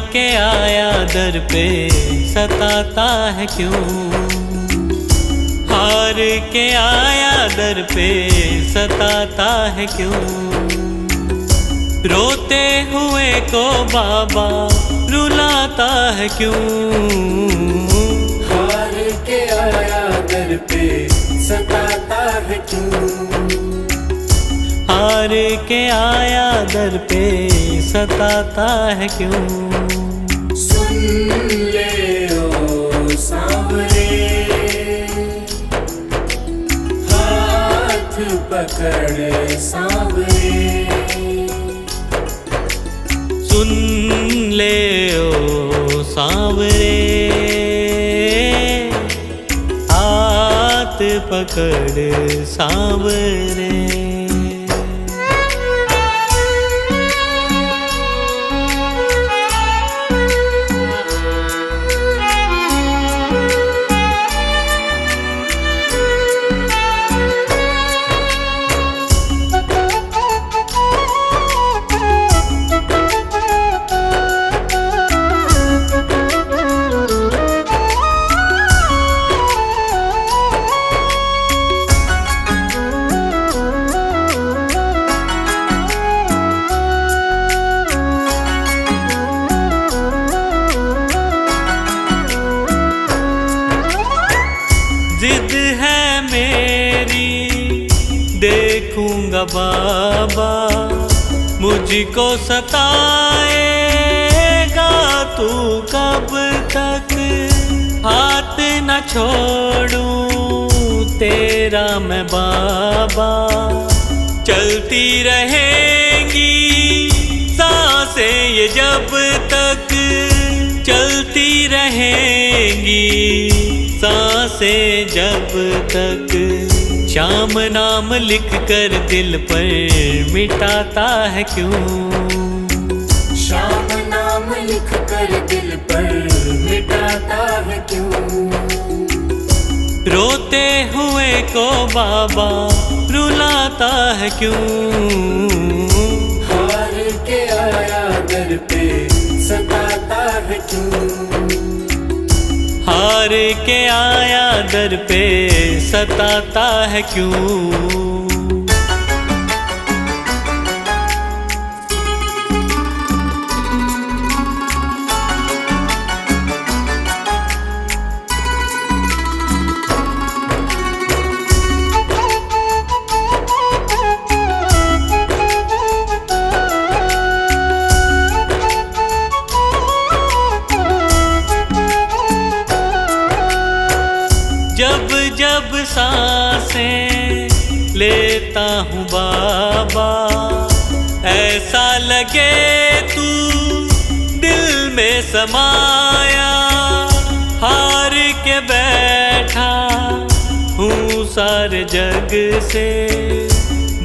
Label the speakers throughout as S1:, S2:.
S1: के आया दर पे सताता है क्यों, हार के आया दर पे सताता है क्यों। रोते हुए को बाबा रुलाता है क्यों,
S2: हार के आया दर पे सताता है क्यों।
S1: हार के आया दर पे सताता है क्यों।
S2: सुन ले ओ सांवरे, हाथ पकड़ सांवरे।
S1: सुन ले ओ सांवरे, हाथ पकड़ सांवरे। जिद है मेरी देखूंगा बाबा, मुझको सताएगा तू कब तक। हाथ न छोड़ूं तेरा मैं बाबा, चलती रहेंगी सांसें ये जब तक, चलती रहेंगी सांसें जब तक। श्याम नाम लिख कर दिल पर मिटाता है क्यों,
S2: श्याम नाम लिख कर दिल पर मिटाता है क्यों।
S1: रोते हुए को बाबा रुलाता है क्यों,
S2: हार के आया दर पे सताता है क्यों।
S1: हार के आया दर पे सताता है क्यों। जब जब सांसें लेता हूँ बाबा, ऐसा लगे तू दिल में समाया। हार के बैठा हूँ सारे जग से,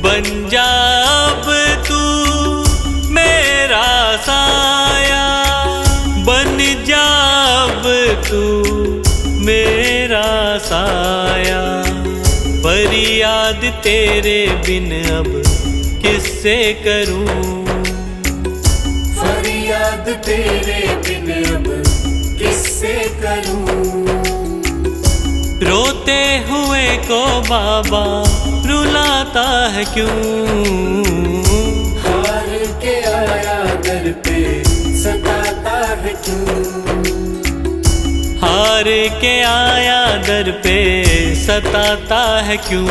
S1: बन जा अब तू मेरा साया। बन जा अब तू मेरा साया, फरियाद तेरे बिन अब किससे करूं,
S2: फरियाद तेरे बिन अब किससे करूं।
S1: रोते हुए को बाबा रुलाता है क्यों,
S2: हार के आया दर पे सताता है क्यों।
S1: हार के आया दर पे सताता है क्यों।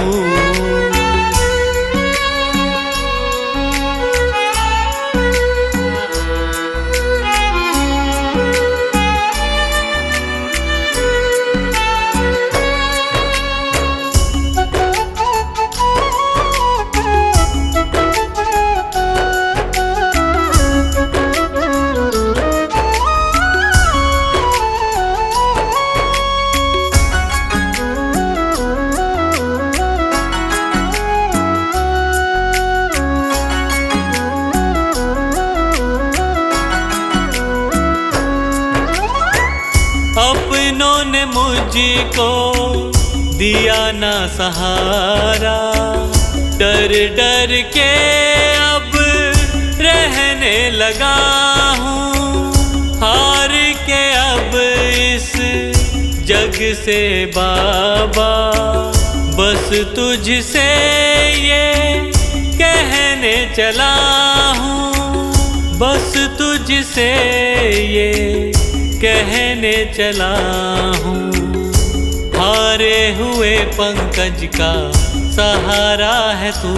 S1: अपनों ने मुझको दिया ना सहारा, डर डर के अब रहने लगा हूँ। जग से बाबा बस तुझसे ये कहने चला हूँ, बस तुझसे ये कहने चला हूँ। हारे हुए पंकज का सहारा है तू,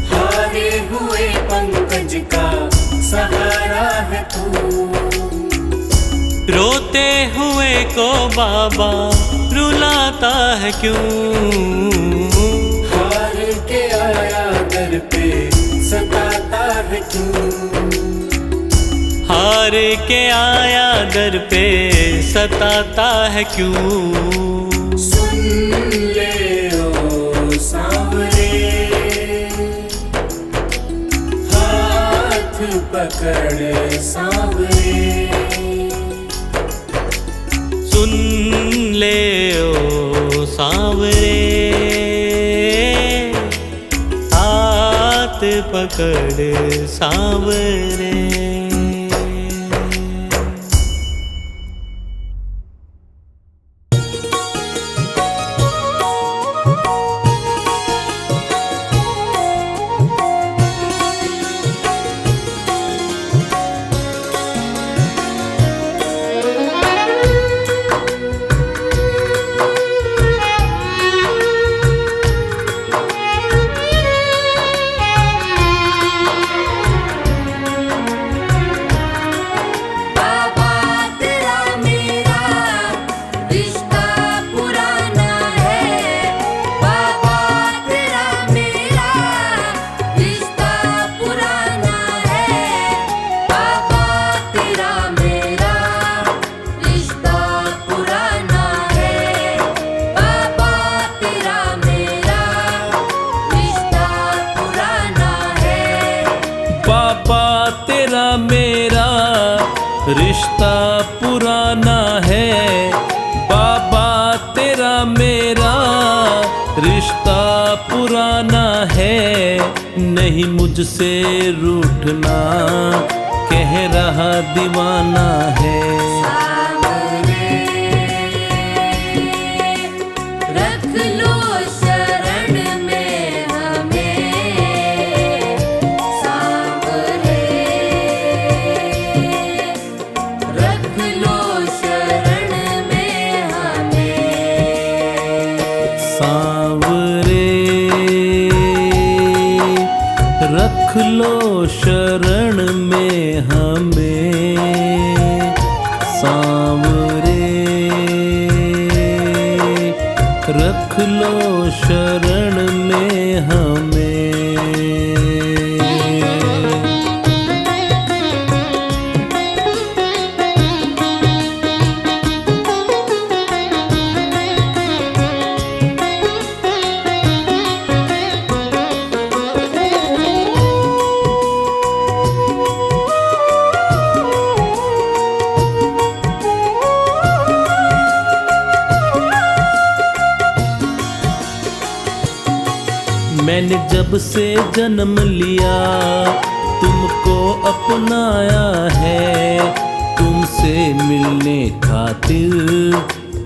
S2: हारे हुए पंकज का सहारा है तू।
S1: रोते हुए को बाबा रुलाता है क्यों?
S2: हार के आया दर पे सताता है क्यों?
S1: हार के आया दर पे सताता है क्यों?
S2: सुन ले ओ सांवरे, हाथ पकड़ सांवरे।
S1: सुन ले ओ सांवरे, हाथ पकड़ सांवरे।
S3: रिश्ता पुराना है बाबा, तेरा मेरा रिश्ता पुराना है। नहीं मुझसे रूठना कह रहा दीवाना है। रख लो शरण में हमें सांवरे, रख लो शरण में हमें। मैंने जब से जन्म लिया तुमको अपनाया है, तुमसे मिलने खातिर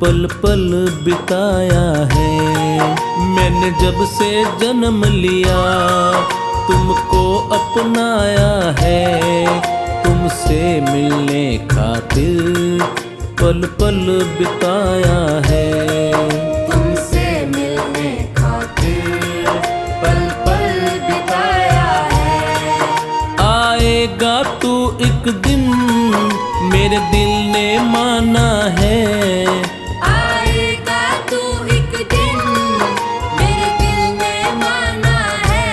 S3: पल पल बिताया है। मैंने जब से जन्म लिया तुमको अपनाया है, तुमसे मिलने खातिर पल पल बिताया है। आएगा तू एक दिन मेरे दिल ने माना है,
S4: आएगा तू एक दिन मेरे दिल ने माना है।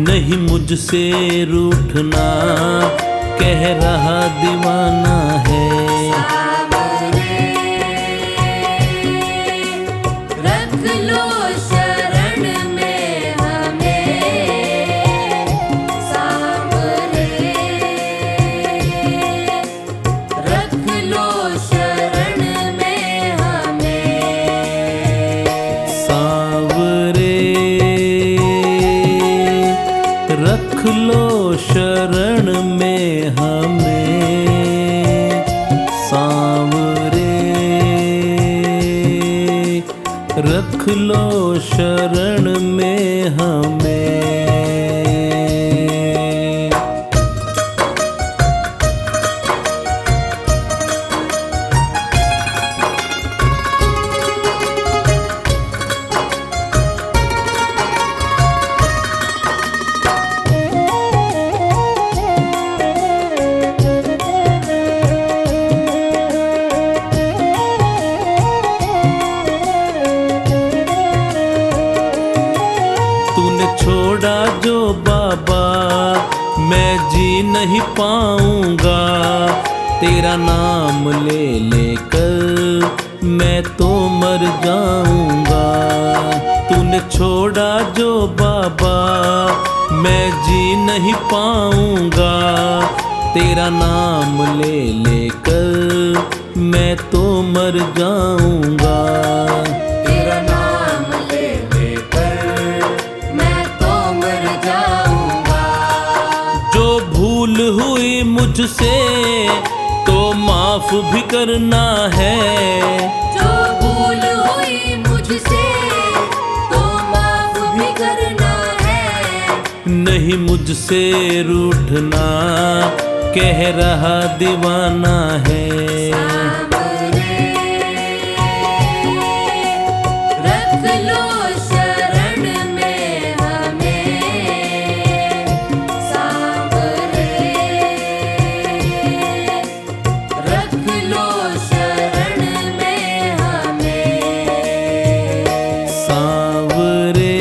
S3: नहीं मुझसे रूठना कह रहा दीवाना है।
S4: रख लो शरण में हमें सांवरे, रख लो शरण में हमें
S3: सांवरे, रख लो शरण में हमें रख लो शरण में हमें। छोड़ा जो बाबा मैं जी नहीं पाऊंगा, तेरा नाम ले लेकर मैं तो मर जाऊंगा। तूने छोड़ा जो बाबा मैं जी नहीं पाऊंगा, तेरा नाम ले लेकर मैं तो मर जाऊंगा।
S4: तेरा नाम ले लेकर मैं तो मर जाऊंगा।
S3: जो भूल हुई मुझसे तो माफ भी करना है,
S4: जो भूल हुई मुझसे तो माफ भी करना है।
S3: नहीं मुझसे रूठना कह रहा दीवाना है।
S4: सांवरे रख लो शरण में हमें, सांवरे रख लो शरण में हमें।
S3: सांवरे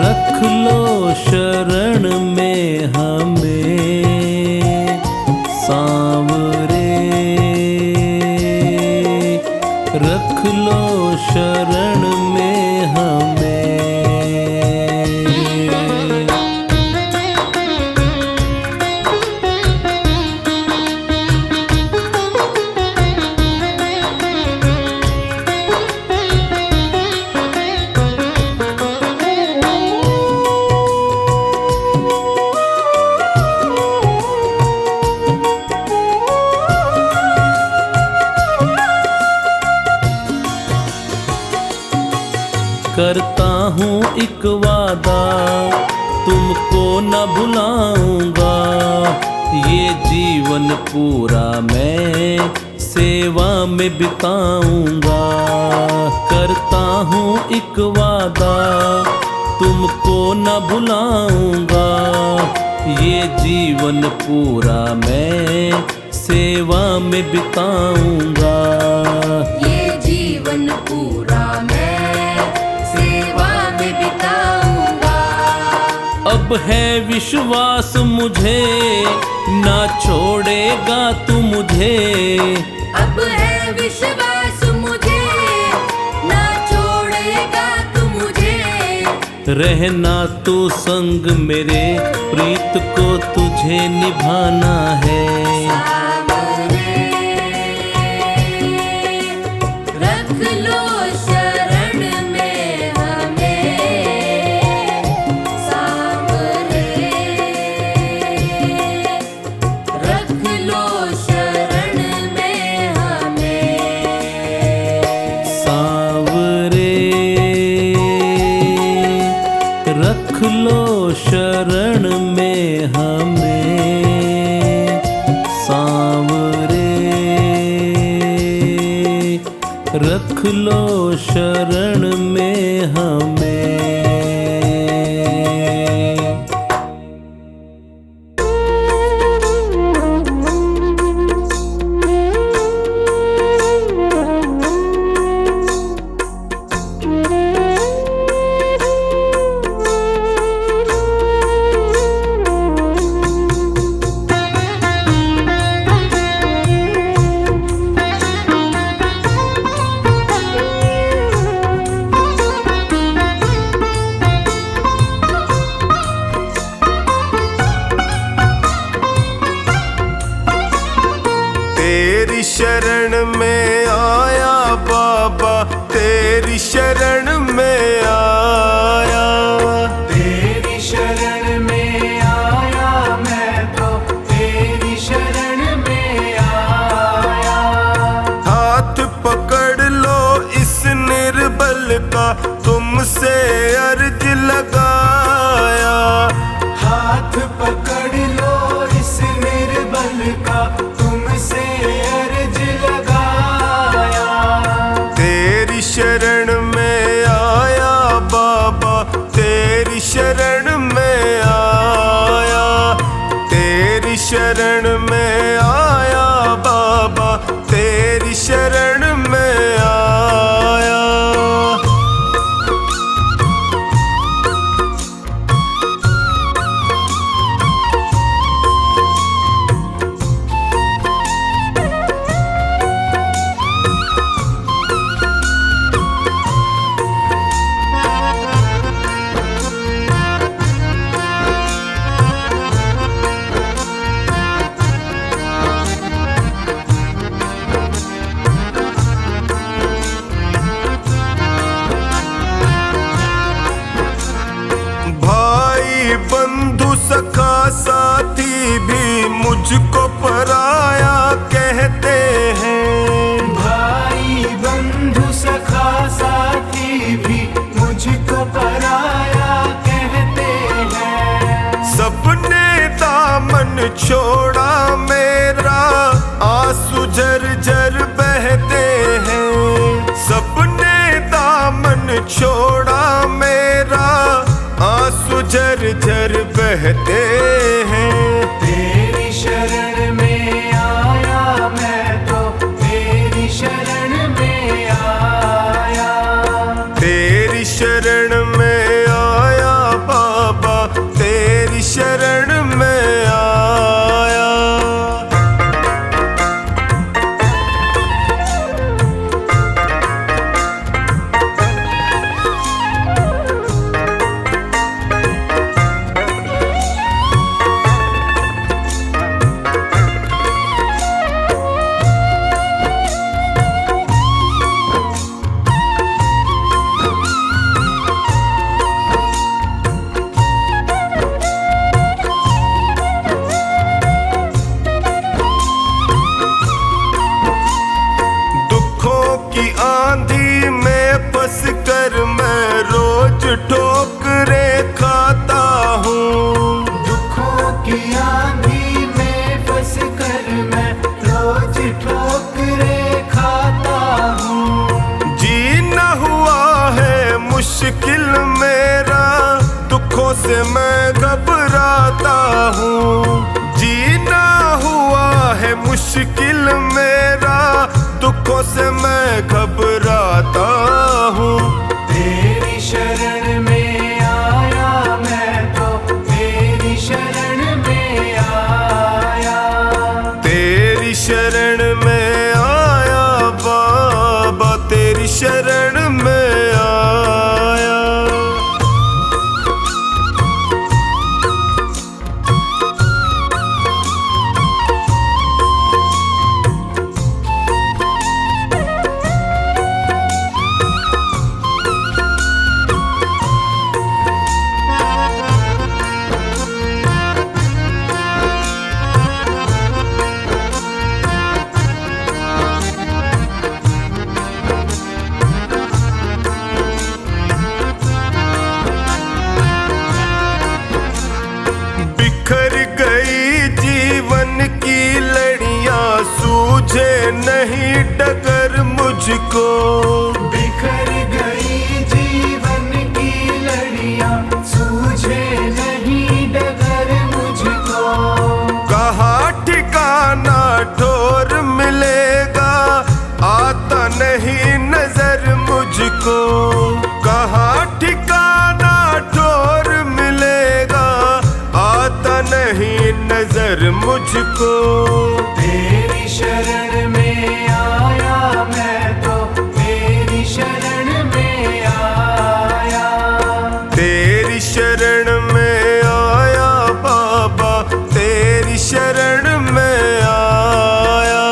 S3: रख लो शरण में हमें, सांवरे रख लो शरण में हमें। करता हूँ एक वादा तुमको न भुलाऊंगा, ये जीवन पूरा मैं सेवा में बिताऊंगा। करता हूँ एक वादा तुमको न भुलाऊंगा, ये जीवन पूरा मैं सेवा में बिताऊंगा।
S4: ये जीवन पूरा मैं सेवा में बिताऊंगा।
S3: अब है विश्वास मुझे ना छोड़ेगा तू मुझे,
S4: अब है विश्वास मुझे ना छोड़ेगा तू मुझे।
S3: रहना तू संग मेरे प्रीत को तुझे निभाना है।
S4: सांवरे रख लो शरण में हमें, सांवरे रख लो शरण में हमें।
S3: सांवरे रख लो शरण में हमें, सांवरे रख लो शरण में हमें।
S5: तेरी शरण में आया बाबा, तेरी शरण में आया।
S2: तेरी शरण में आया मैं तो तेरी शरण में आया।
S5: हाथ पकड़ तुमसे अर्ज लगाया।
S2: हाथ पकड़ लो इस निर्बल का, तुमसे अर्ज लगाया।
S5: तेरी शरण में आया बाबा, तेरी शरण में आया। तेरी शरण में आया बाबा, तेरी शरण में आया। भाई बंधु सखा साथी भी मुझको पराया कहते हैं।
S2: भाई बंधु सखा साथी भी मुझको पराया कहते हैं।
S5: सबने दामन छोड़ा मेरा, आंसू झरझर बहते हैं। सबने दामन छोड़ा मेरा, आंसू झरझर बहते हैं।
S2: तेरी शरण में आया मैं तो, तेरी शरण में आया।
S5: तेरी शरण में आया बाबा, तेरी शरण में आया। आंधी में फंस कर मैं रोज ठोकरे खाता हूँ।
S2: दुखों की आंधी में फंस कर मैं रोज ठोकरे खाता हूँ।
S5: जीना हुआ है मुश्किल मेरा, दुखों से मैं घबराता हूँ। जीना हुआ है मुश्किल मेरा, दुखों से मैं घबराता हूँ।
S2: तेरी शरण में आया मैं तो, तेरी शरण में आया।
S5: तेरी शरण में आया बाबा, तेरी शरण में आया। बिखर गई जीवन की लड़ियां, सूझे नहीं डगर मुझको।
S2: बिखर गई जीवन की लड़ियां, सूझे नहीं डगर मुझको।
S5: कहाँ ठिकाना ठोर मिलेगा, आता नहीं नजर मुझको। कहाँ ठिकाना ठोर मिलेगा, आता नहीं नजर मुझको।
S2: तेरी शरण में आया मैं तो, तेरी शरण में आया।
S5: तेरी शरण में आया बाबा, तेरी शरण में आया।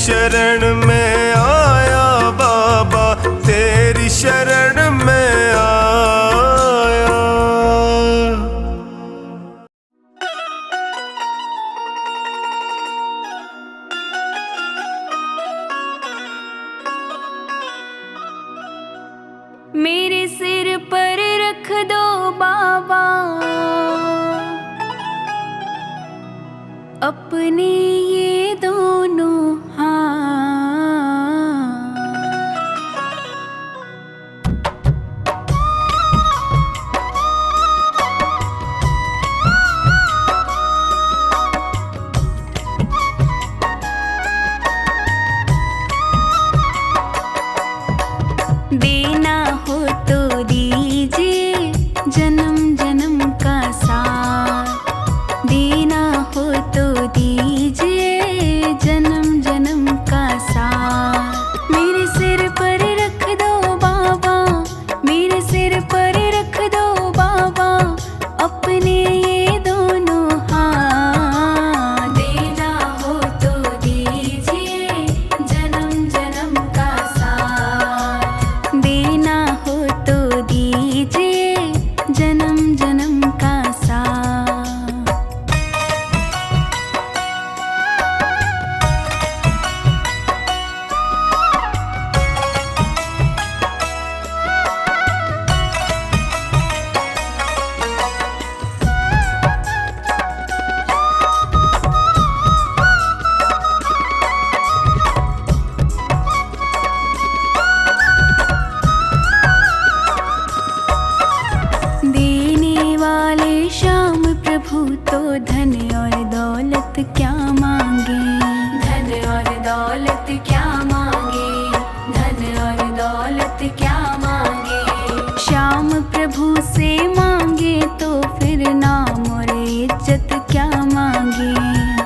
S5: शरण में आया बाबा, तेरी शरण में आया।
S4: मेरे सिर पर रख दो बाबा अपने ये दोनों हाथ। देना हो तो दीजिए जन्म जन्म का साथ, देना हो तो दीजिए जन्म जन्म का साथ। मेरे सिर पर रख दो बाबा, मेरे सिर पर रख दो बाबा अपने ये दोनों हाथ। देना हो तो दीजिए जन्म जन्म का साथ, देना हो तो दीजिए जन्म जन्म का साथ। देने वाले श्याम प्रभु तो धन और दौलत क्या मांगे, धन और दौलत क्या मांगे, धन और दौलत क्या मांगे। श्याम प्रभु से मांगे तो फिर नाम और इज्जत क्या मांगे,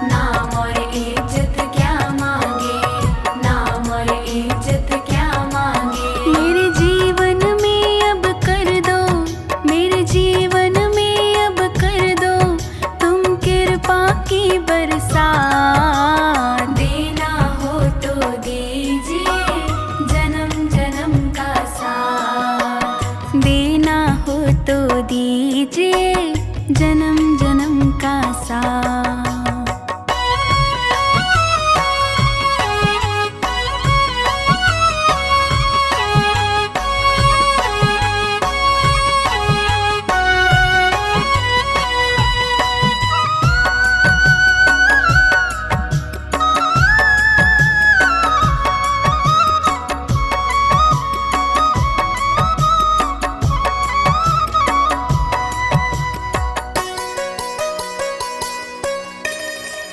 S4: नाम और इज्जत क्या मांगे, नाम और इज्जत क्या मांगे। मेरे जीवन में अब कर दो, मेरे जीवन में अब कर दो तुम कृपा की बरसात। देना हो तो दीजिए जन्म जन्म का साथ, देना हो तो दीजिए जन्म जन्म का साथ।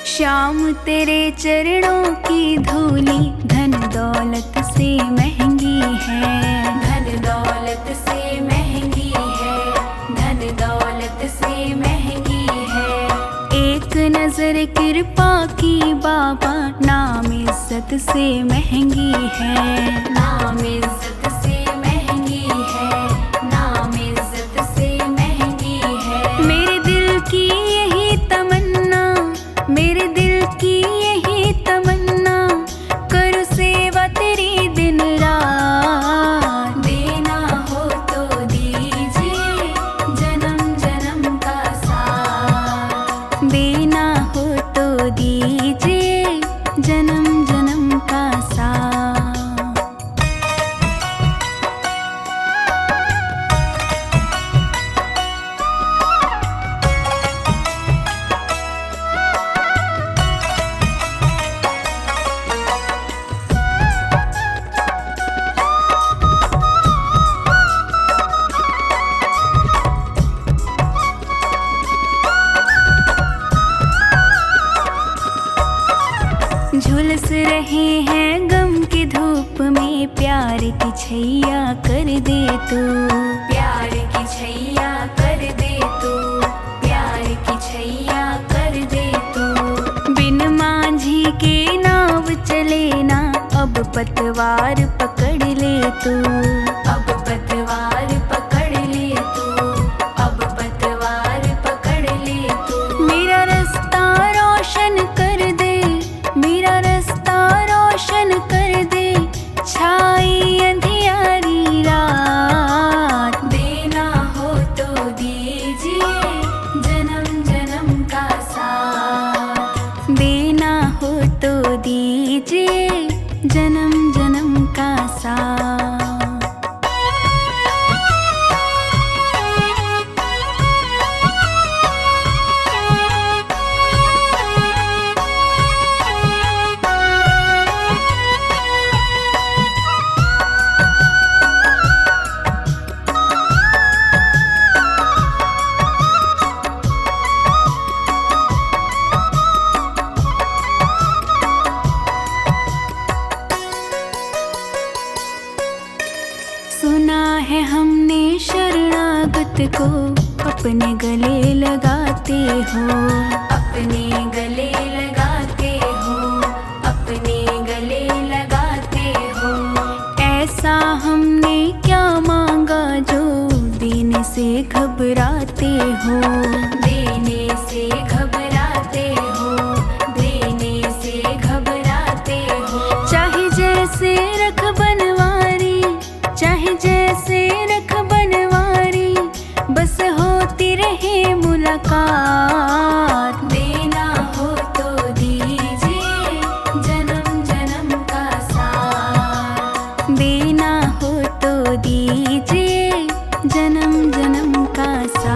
S4: श्याम तेरे चरणों की धूली धन दौलत से महंगी है, धन दौलत से महंगी है, धन दौलत से महंगी है। एक नजर कृपा की बाबा नाम इज्जत से महंगी है, नाम इज्जत से महंगी है, नाम इज्जत से महंगी है। मेरे दिल की यही तमन्ना, मेरे दिल की यही तमन्ना करूँ सेवा तेरी दिन रात। देना हो तो दीजिए जन्म जन्म का साथ, देना हो तो दीजिए जन्म जन्म का साथ। झुलस रहे हैं गम की धूप में, प्यार की छैया कर दे तू, प्यार की छैया कर दे तू, प्यार की छैया कर दे तू। बिन मांझी के नाव चले ना, अब पतवार पकड़ ले तू, अब पतवार पकड़ ले तू, अब पतवार पकड़ ले तू। मेरा रास्ता रोशन कर दे, मेरा रास्ता रोशन जन्म जन्म का साथ। सुना है हमने शरणागत को अपने गले लगाते हो, अपने गले लगाते हो, अपने गले लगाते हो। ऐसा हमने क्या मांगा जो देने से घबराते हो, देने से घबराते हो, देने से घबराते हो। चाहे जैसे रख बनवारी, चाहे जैसे रख बनवारी, बस होती रहे मुलाकात। देना हो तो दीजिए जन्म जन्म का साथ, देना हो तो दीजिए जन्म जन्म का साथ।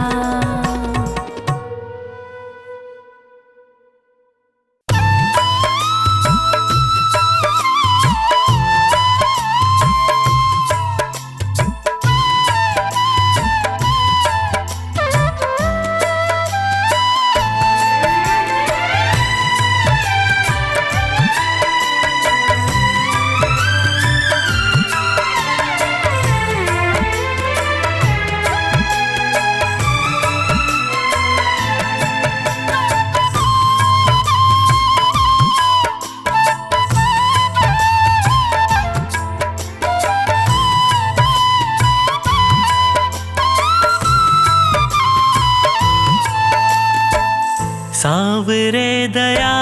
S1: सांवरे दया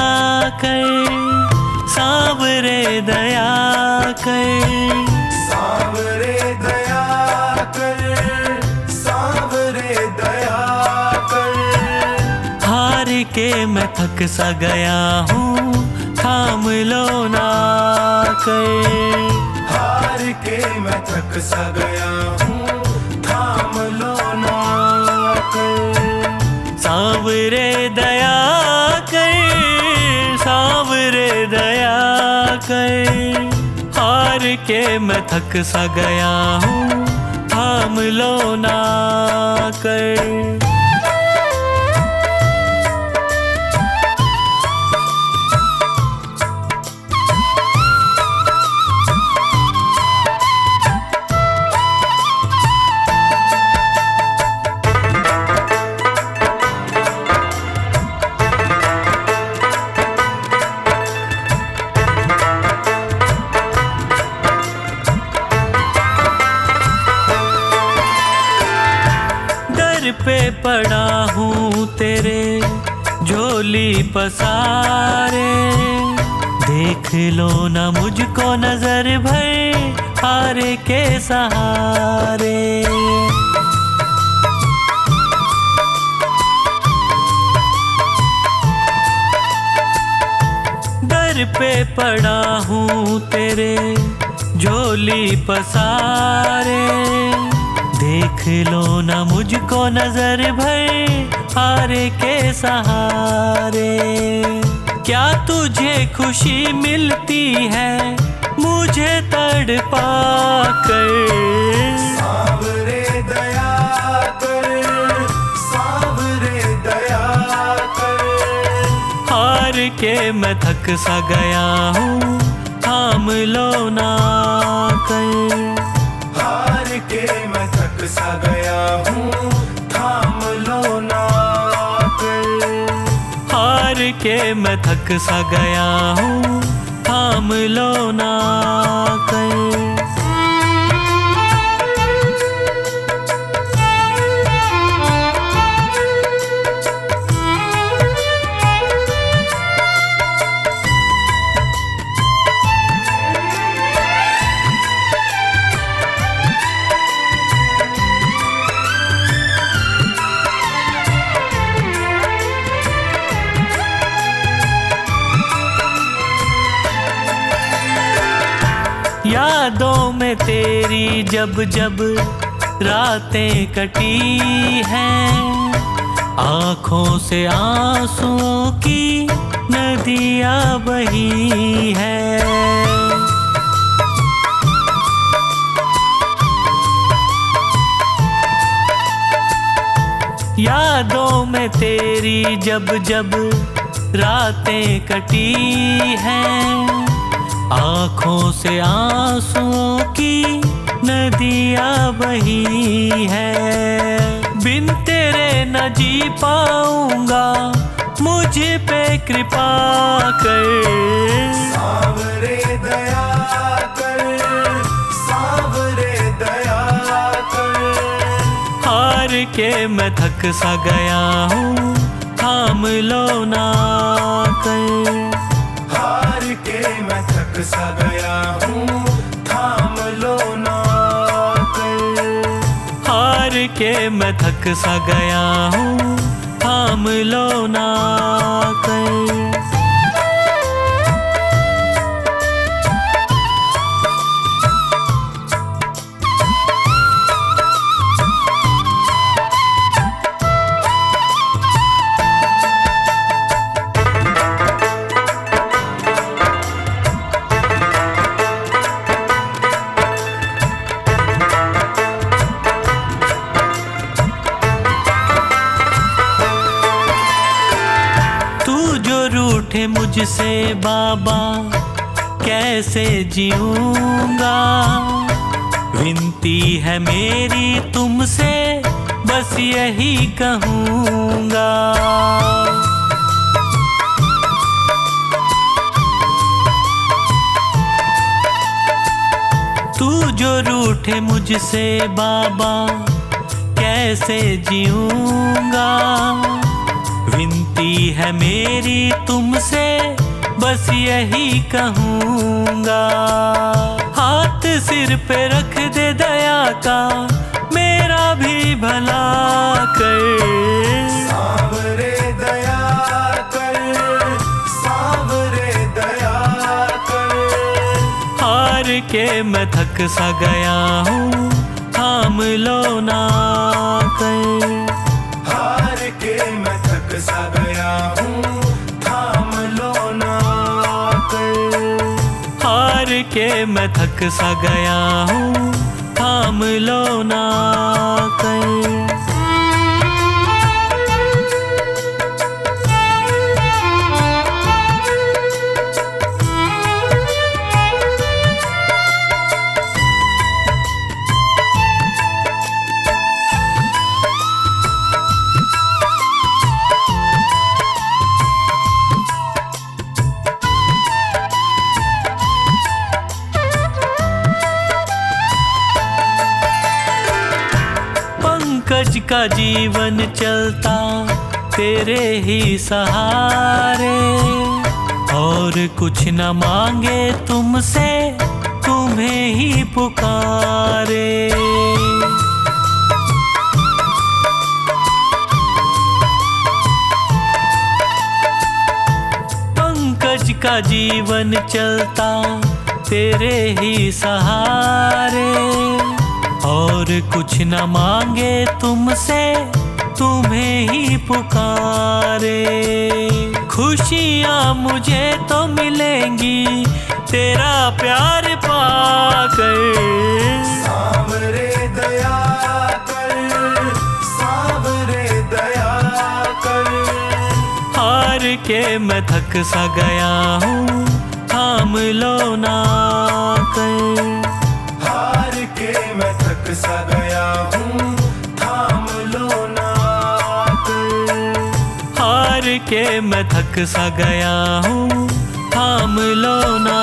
S1: कर, सांवरे दया कर,
S5: सांवरे दया कर, सांवरे दया कर।
S1: हार के मैं थक सा गया हूँ, थाम लो ना कर।
S5: हार के मैं थक सा गया हूँ, थाम लो ना कर।
S1: सांवरे दया कर, सांवरे दया कर। हार के मैं थक सा गया हूँ, थाम लो ना कर। पे पड़ा हूँ तेरे झोली पसारे, देख लो ना मुझको नजर भर हारे के सहारे। दर पे पड़ा हूँ तेरे झोली पसारे, देख लो ना मुझको नजर भर हारे के सहारे। क्या तुझे खुशी मिलती है मुझे तड़पा कर?
S5: सांवरे दया कर, सांवरे दया कर।
S1: हार के मैं थक सा गया हूँ, थाम लो ना कर।
S5: हार के मैं थक सा गया हूँ, थाम लो ना कर।
S1: हार के मैं थक सा गया हूँ, थाम लो ना कर। यादों में तेरी जब जब रातें कटी हैं, आँखों से आंसुओं की नदियाँ बही हैं। यादों में तेरी जब जब रातें कटी हैं, आँखों से आंसुओं की नदियाँ बही हैं। बिन तेरे न जी पाऊंगा, मुझ पे कृपा कर।
S5: सावरे दया कर, सावरे दया कर।
S1: हार के मैं थक सा गया हूँ, थाम लो ना कर।
S5: हार के मैं थक सा गया हूँ, थाम लो ना कर।
S1: हार के मैं थक सा गया हूँ, थाम लो ना कर। रूठे मुझसे बाबा कैसे जीऊंगा, विनती है मेरी तुमसे बस यही कहूँगा। तू जो रूठे मुझसे बाबा कैसे जीऊंगा, विनती है मेरी तुमसे बस यही कहूँगा। हाथ सिर पे रख दे दया का, मेरा भी भला कर।
S5: सावरे दया कर, सावरे दया कर।
S1: हार के मैं थक सा गया हूँ, थाम लो ना कर।
S5: हार के मैं थक सा गया हूँ, थाम लो ना कर।
S1: हार के मैं थक सा गया हूँ, थाम लो ना कर। पंकज का जीवन चलता तेरे ही सहारे, और कुछ न मांगे तुमसे, तुम्हें ही पुकारे। पंकज का जीवन चलता तेरे ही सहारे, और कुछ न मांगे तुमसे, तुम्हें ही पुकारे। खुशियाँ मुझे तो मिलेंगी तेरा प्यार पाकर।
S5: सावरे दया कर, सावरे दया कर।
S1: हार के मैं थक सा गया हूँ, थाम लो ना कर।
S5: हार के मैं थक सा गया हूँ, थाम लो ना कर।
S1: हार के मैं थक सा गया हूँ, थाम लो ना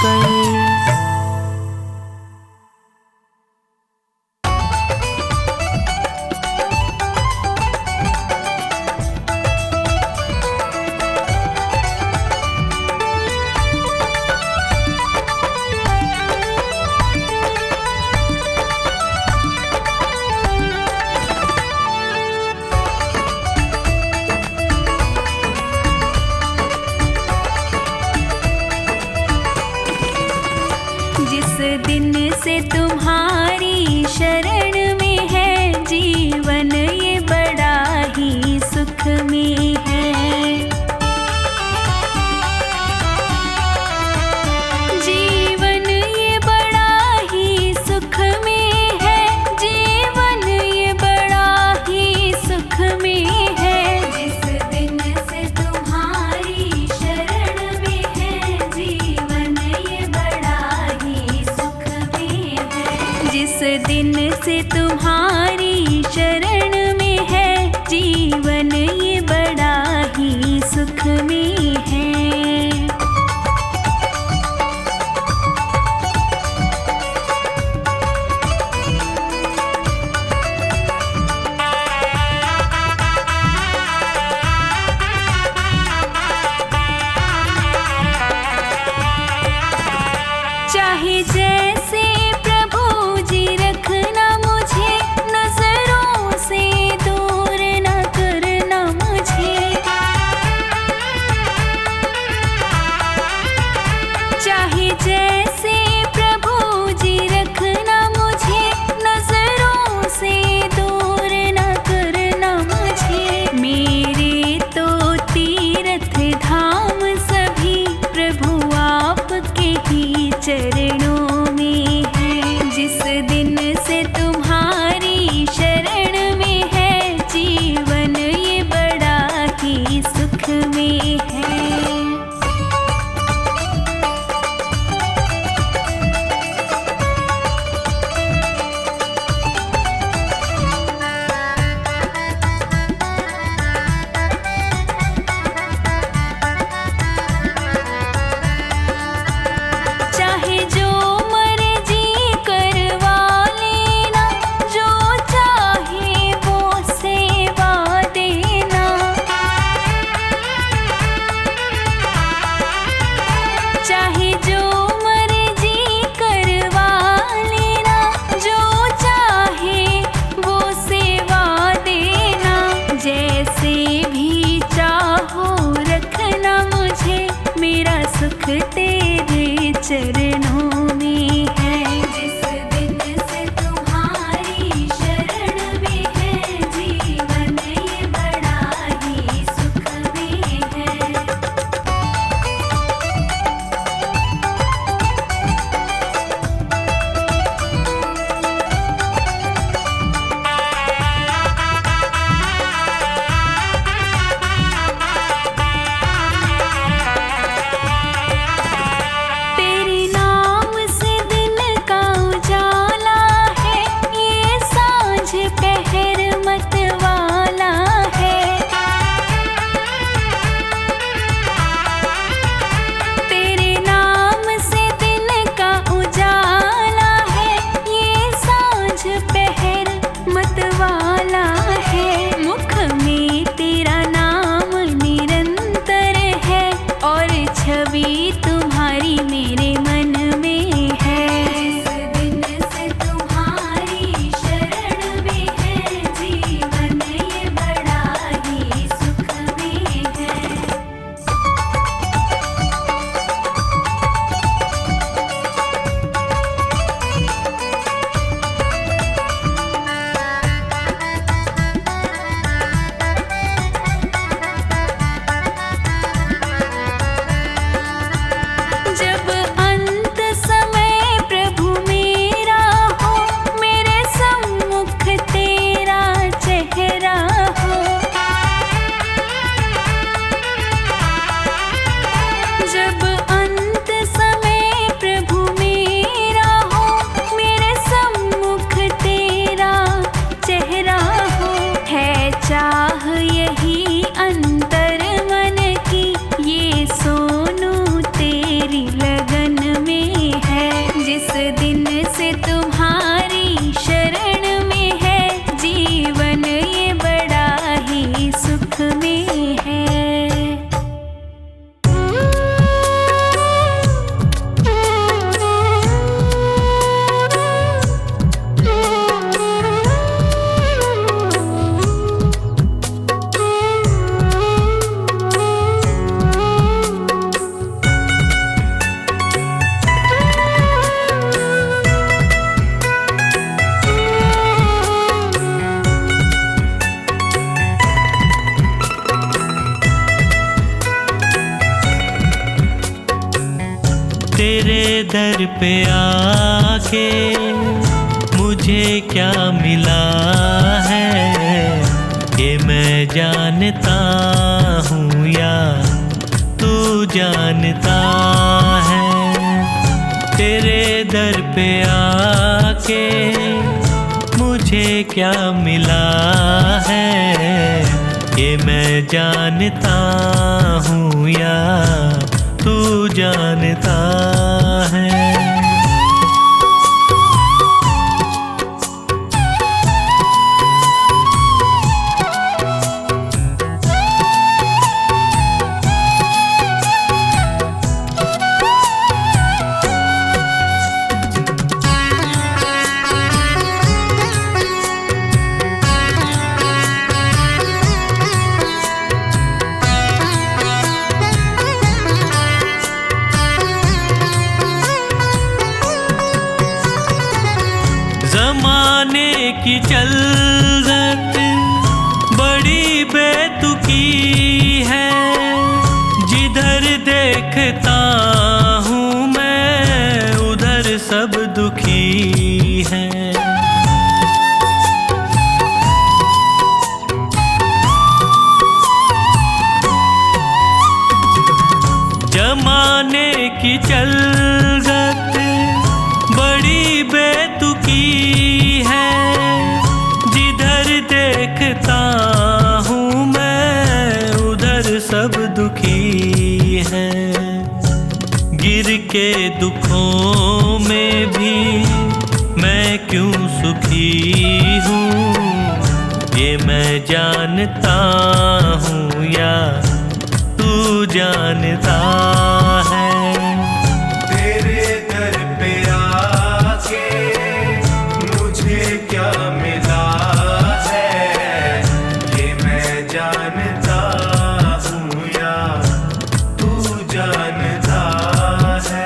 S1: कर।
S4: दिन से तुम्हारी शरण में है जीवन ये बड़ा ही सुख में है। जीवन ये बड़ा ही सुख में है, जीवन ये बड़ा ही सुख में है। जिस दिन से तुम्हारी शरण में है जीवन ये बड़ा ही सुख में है। जिस दिन से तुम्हारी शरण में है जीवन ये बड़ा ही सुख में है। चाहे जैसे प्रभु जी रखना मुझे, नजरों से दूर न करना मुझे। चाहे जैसे प्रभु जी रखना मुझे, नजरों से दूर न करना मुझे। मेरे तो तीर्थ धाम सभी प्रभु आपके ही चरणों में है। जिस दिन से तुम्हारी शरण में है जीवन ये बड़ा ही सुख में है। चाहे जो मर्जी करवा लेना, जो चाहे वो सेवा देना। चाहे जो मर्जी करवा लेना, जो चाहे वो सेवा देना। जैसे भी चाहो रखना मुझे, मेरा सुख तेरे चरणों में है। जिस दिन से तुम्हारी शरण में है जीवन ये बड़ा ही सुख में है। तेरे
S1: तेरे दर पे आके मुझे क्या मिला है, ये मैं जानता हूँ या तू जानता है। तेरे दर पे आके मुझे क्या मिला है, ये मैं जानता हूँ या तू जानता है। ज़माने की चलत बड़ी बेतुकी है, जिधर देखता हूँ मैं उधर सब दुखी है। ज़माने की चलत बड़ी बेतुकी है, जिधर देखता हूँ मैं उधर सब दुखी है। गिर के दुखों में भी मैं क्यों सुखी हूँ, ये मैं जानता हूँ या तू जानता है।
S5: तेरे दर पे आके मुझे क्या मिला है, ये मैं जानता हूँ या तू जानता है।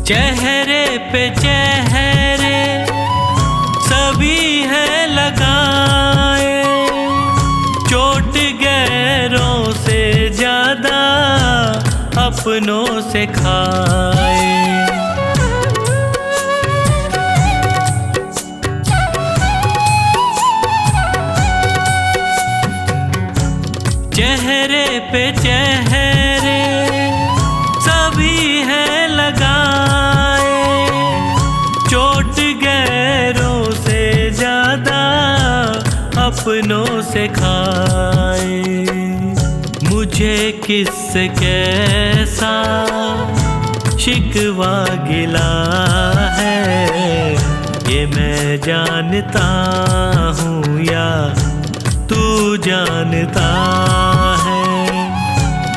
S1: चेहरे पे चेहरे सभी है लगाए, चोट गैरों से ज्यादा अपनों से खाए। चेहरे पे चेहरे सभी है लगाए, चोट गैरों से ज्यादा अपनों से खाए। मुझे किससे कैसा शिकवा गिला है, ये मैं जानता हूँ या तू जानता है।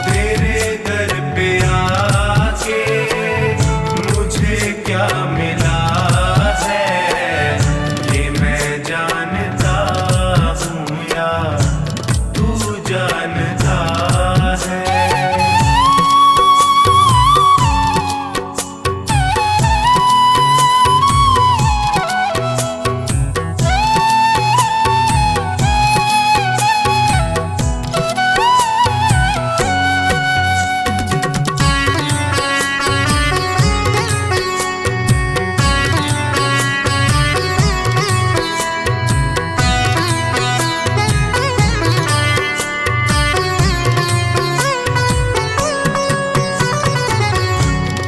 S5: तेरे दर पे आके मुझे क्या मिला है, ये मैं जानता हूँ या तू जानता है।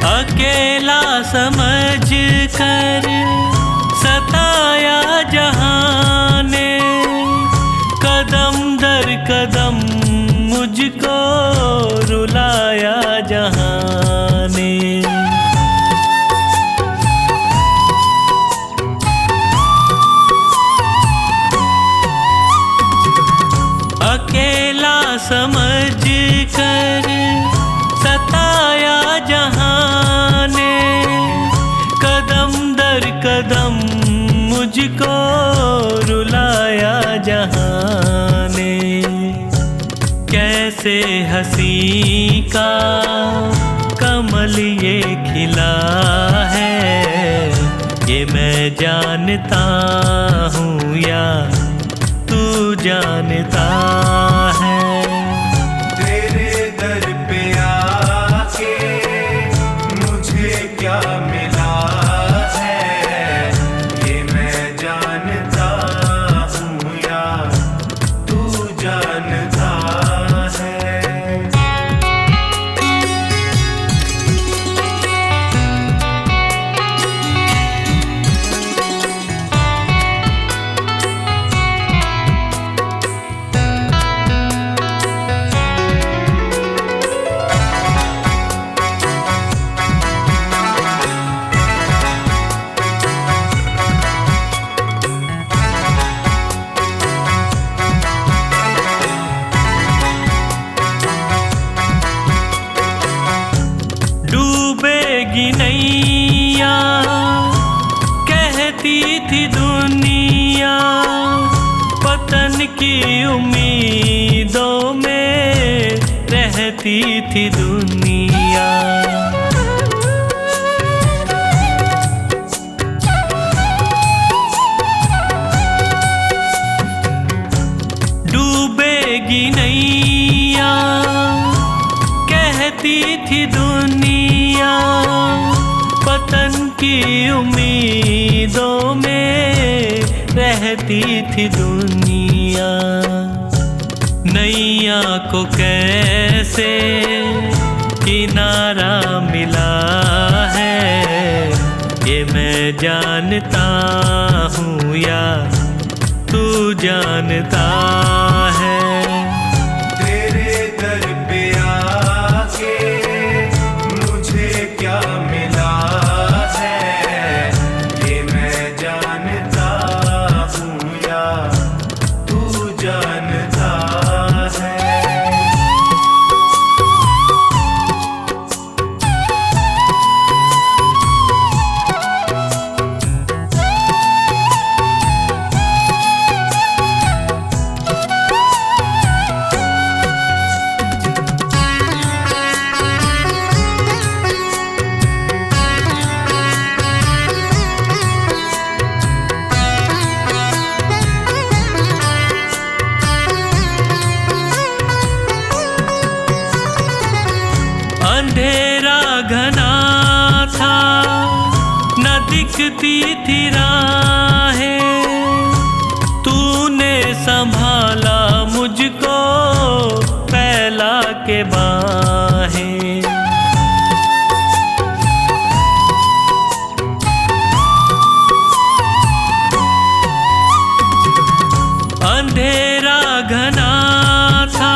S1: अकेला समझ कर सताया जहां ने, कदम दर कदम मुझको रुलाया जहां ने। अकेला समझ कर जैसे हंसी का कमल ये खिला है, ये मैं जानता हूँ या तू जानता है।
S5: तेरे दर पे आके मुझे क्या मिला है, ये मैं जानता हूँ या तू जानता है।
S1: डूबेगी नैया कहती थी दुनिया, पतन की उम्मीदों में रहती थी दुनिया। डूबेगी नैया कहती थी दुनिया, पतन की उम्मीदों में रहती थी दुनिया। नैया को कैसे किनारा मिला है, ये मैं जानता हूँ या तू जानता है।
S5: तेरे दर पे आके मुझे क्या मिला है, ये मैं जानता हूँ या तू जानता है।
S1: अंधेरा घना था न दिखती थी राहें, तूने संभाला मुझको फैला के बाहें। अंधेरा घना था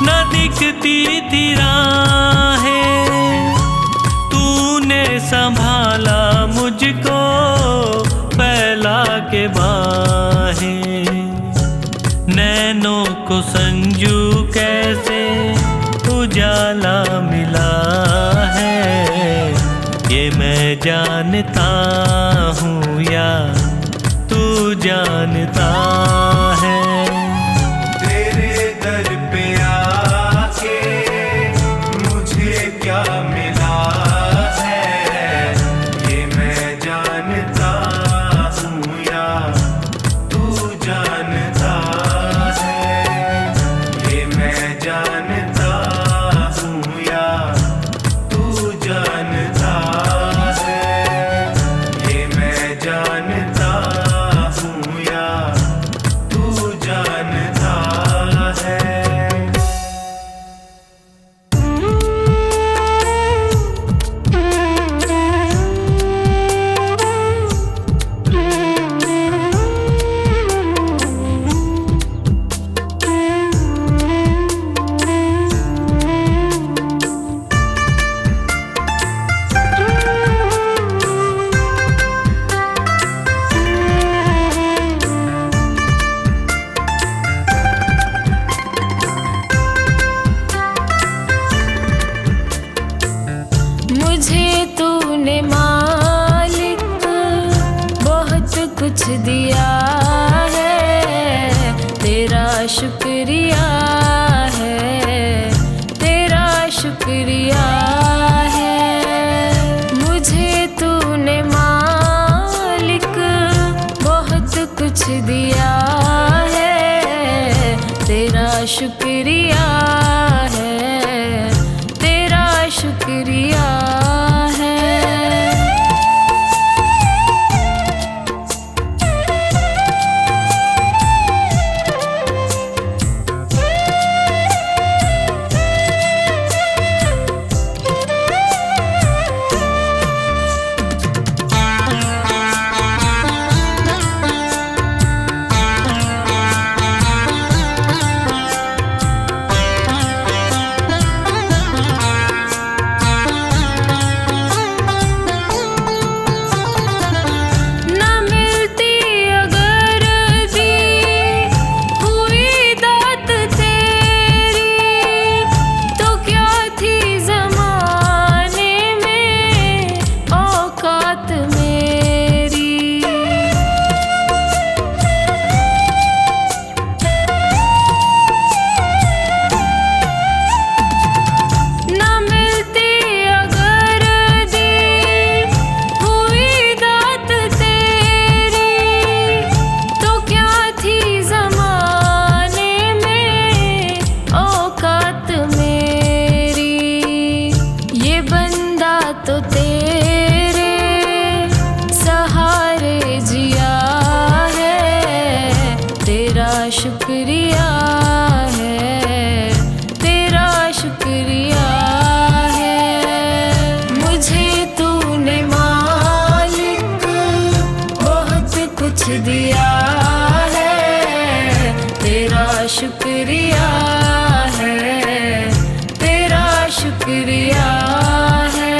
S1: न दिखती थी राहें, तूने संभाला मुझको फैला के बाहें। नैनों को संजू कैसे उजाला मिला है, ये मैं जानता हूँ या तू जानता है।
S5: तेरे दर पे आके मुझे क्या मिला है, ये मैं जानता हूँ या तू जानता है। ये मैं जानता हूँ या तू जानता है, ये मैं जानता हूँ या तू जानता है।
S4: मुझे तूने मालिक बहुत कुछ दिया है, तेरा शुक्रिया है। दिया है। मुझे तूने मालिक बहुत कुछ दिया है, तेरा शुक्रिया है, तेरा शुक्रिया है। तो तेरे सहारे जिया है, तेरा शुक्रिया है, तेरा शुक्रिया है। मुझे तूने मालिक बहुत कुछ दिया है, तेरा शुक्रिया है, तेरा शुक्रिया है।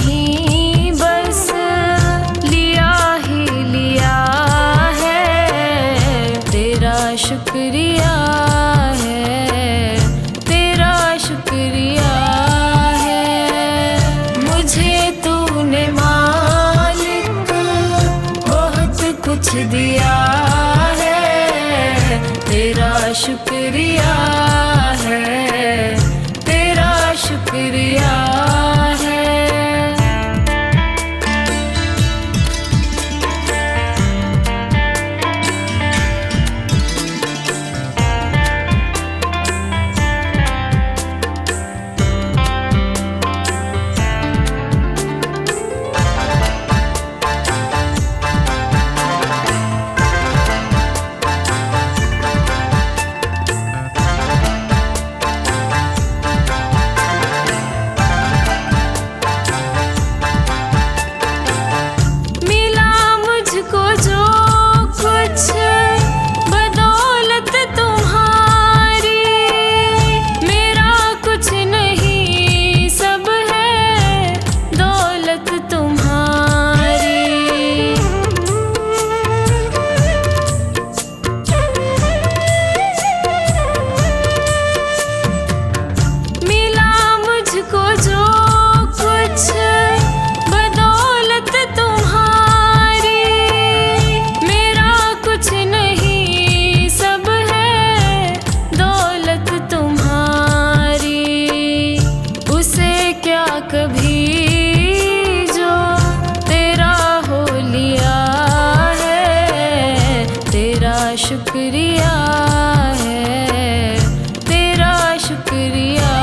S4: नहीं, बस लिया ही लिया है। तेरा शुक्रिया है, तेरा शुक्रिया है। मुझे तूने मालिक बहुत कुछ दिया है। तेरा शुक्रिया है, तेरा शुक्रिया है। मिला मुझको जो कुछ बदौलत तुम्हारी, मेरा कुछ नहीं, सब है दौलत तुम्हारी। मिला मुझको जो कुछ बदौलत तुम्हारी, मेरा कुछ नहीं, सब है दौलत तुम्हारी। उसे क्या कभी जो तेरा हो लिया है। तेरा शुक्रिया है, तेरा शुक्रिया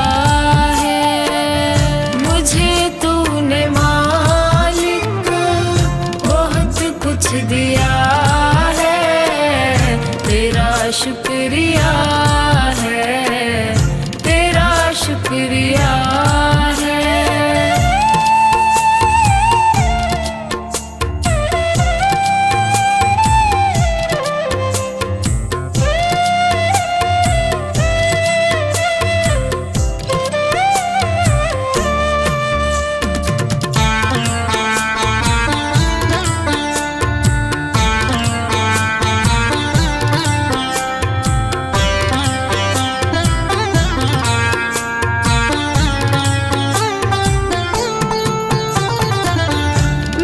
S4: है। मुझे तूने मालिक बहुत कुछ दिया है। तेरा शुक्रिया है, तेरा शुक्रिया है।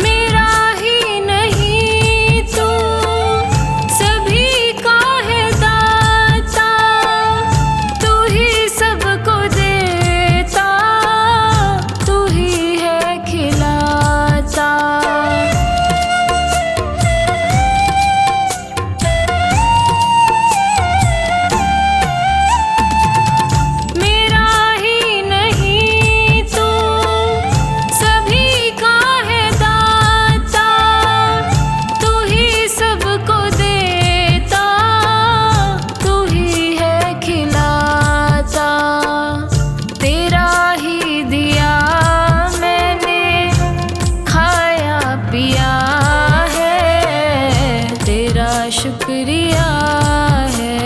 S4: मेरा ही नहीं तू सभी का है दाता, तू ही सबको देता, तू ही है खिलाता। मेरा ही नहीं तू सभी का है दाता, तू ही सबको देता, तू ही है खिलाता। तेरा ही दिया मैंने खाया पिया है। तेरा शुक्रिया है,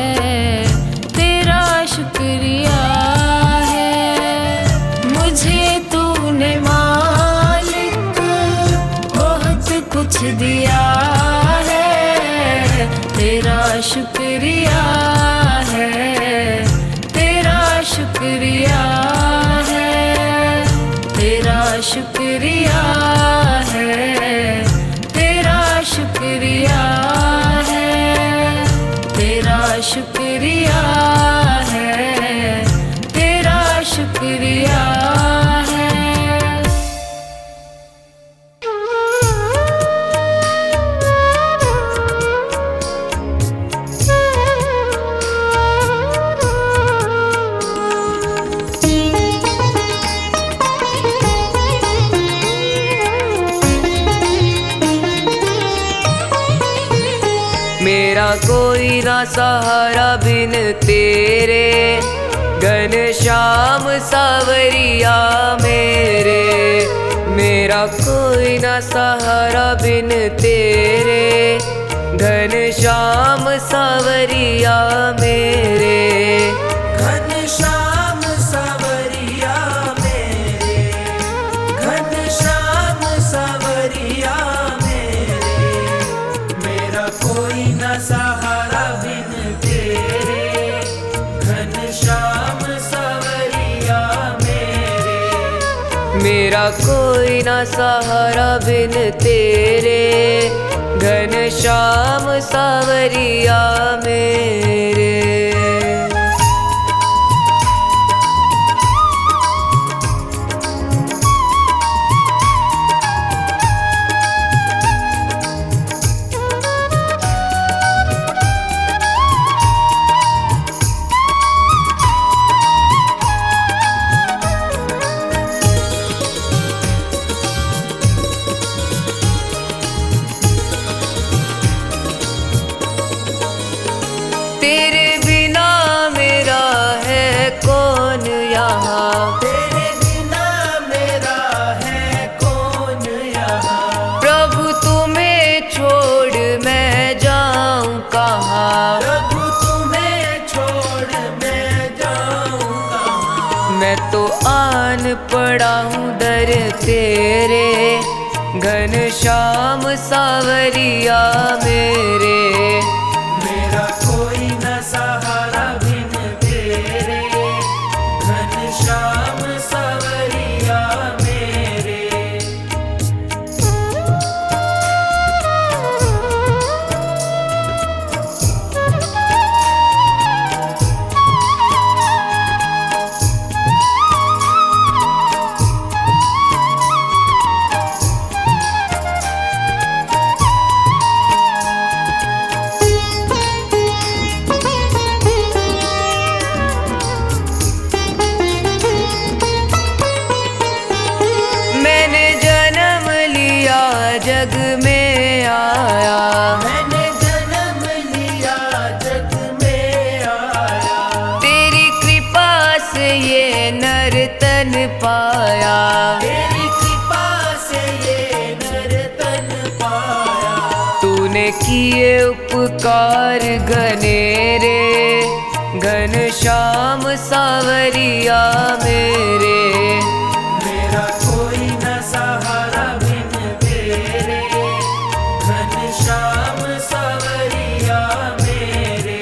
S4: तेरा शुक्रिया है। मुझे तूने मालिक बहुत कुछ दिया है। तेरा शुक्रिया है, तेरा शुक्रिया है। तेरा शुक्रिया है, तेरा शुक्रिया है। तेरा शुक्रिया है, तेरा शुक्रिया है।
S6: मेरा कोई ना सहारा बिन तेरे, घनश्याम सावरिया मेरे। मेरा कोई ना सहारा बिन तेरे, घनश्याम सावरिया मेरे।
S5: घनश्याम सावरिया मेरे, घनश्याम
S6: न सहारा बिन तेरे, घनश्याम सावरिया मेरे। तेरे बिना मेरा है कौन यहाँ,
S5: तेरे बिना मेरा है कौन यहाँ।
S6: प्रभु तुम्हें छोड़ मैं जाऊँ कहाँ,
S5: प्रभु तुम्हें छोड़ मैं जाऊँ कहाँ।
S6: मैं तो आन पड़ा हूँ दर तेरे, घनश्याम सावरिया मेरे।
S5: मेरा कोई न सहारा बिन तेरे, घनश्याम सावरिया मेरे।
S6: मैंने जन्म लिया जग में आया,
S5: मैंने जन्म लिया जग में आया।
S6: तेरी कृपा से ये नर तन पाया।
S5: तेरी कृपा से ये नर तन पाया।
S6: तूने किए उपकार घनेरे, घनश्याम सावरिया मेरे।
S5: मेरा कोई न सहारा बिन तेरे, घनश्याम सावरिया मेरे।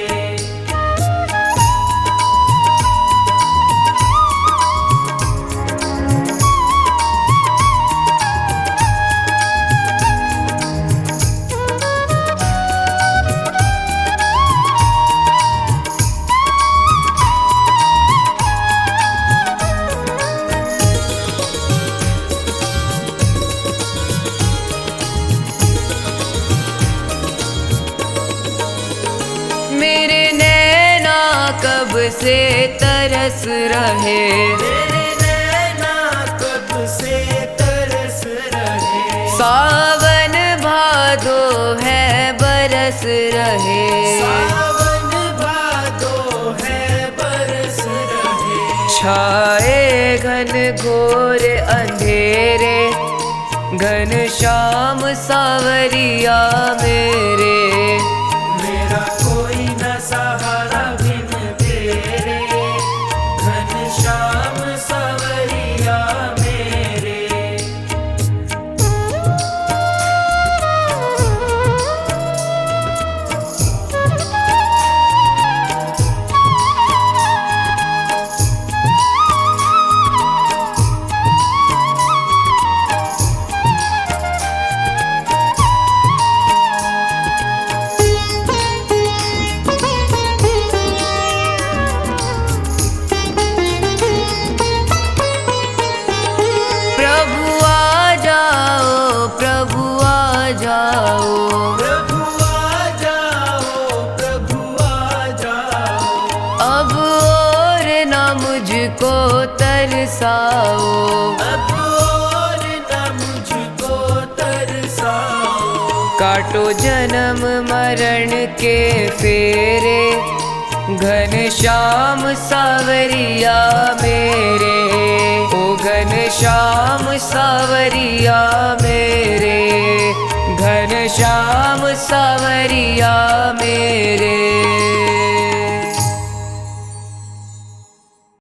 S6: मेरे नैना कब से तरस रहे,
S5: तेरे नैना कब से तरस रहे।
S6: सावन भादो है बरस रहे।
S5: सावन भादो है बरस रहे।
S6: छाए घन घोर अंधेरे, घनश्याम सावरिया मेरे।
S5: मेरा कोई न सहारा बिन तेरे, घनश्याम सावरिया मेरे।
S6: मुझको तरसाओ,
S5: अब और न मुझको तरसाओ।
S6: काटो जन्म मरण के फेरे, घनश्याम सावरिया मेरे। ओ घनश्याम सावरिया मेरे, घनश्याम सावरिया मेरे।